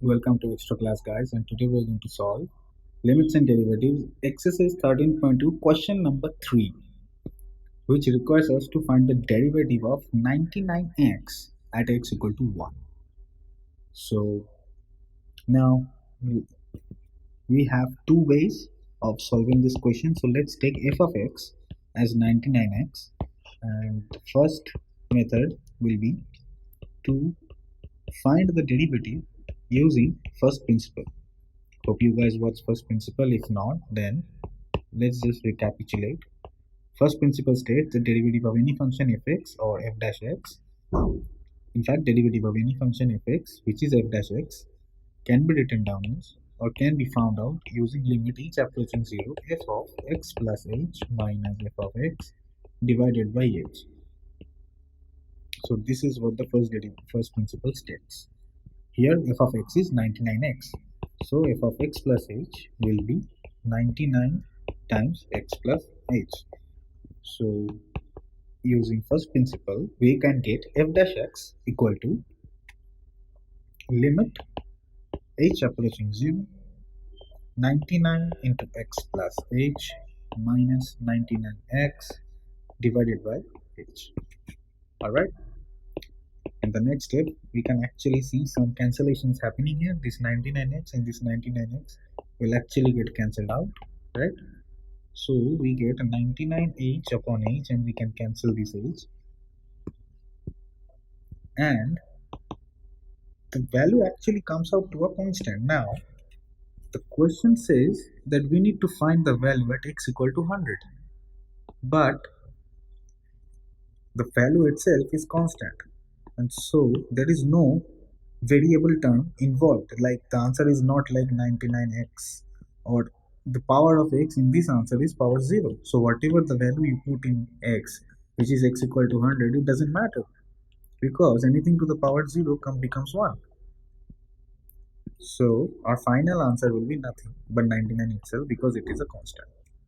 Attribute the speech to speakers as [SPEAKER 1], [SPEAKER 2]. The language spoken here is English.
[SPEAKER 1] Welcome to Extra Class, guys, and today we're going to solve limits and derivatives exercise 13.2 question number 3, which requires us to find the derivative of 99x at x equal to 1. So now we have two ways of solving this question. So let's take f of x as 99x, and the first method will be to find the derivative using first principle. Hope you guys watch first principle. If not, then let's just recapitulate. First principle states the derivative of any function fx or f dash x. In fact, derivative of any function fx, which is f dash x, can be written down as or can be found out using limit h approaching 0 f of x plus h minus f of x divided by h. So this is what the first principle states. Here f of x is 99x. So f of x plus h will be 99 times x plus h. So using first principle, we can get f dash x equal to limit h approaching 0, 99 into x plus h minus 99x divided by h. Alright. In the next step, we can actually see some cancellations happening here. This 99x and this 99x will actually get cancelled out, right? So we get a 99h upon h, and we can cancel this h, and the value actually comes out to a constant. Now the question says that we need to find the value at x equal to 100, but the value itself is constant, and so there is no variable term involved. Like the answer is not like 99x, or the power of x in this answer is power 0. So whatever the value you put in x, which is x equal to 100, it doesn't matter, because anything to the power 0 becomes 1. So our final answer will be nothing but 99 itself, because it is a constant.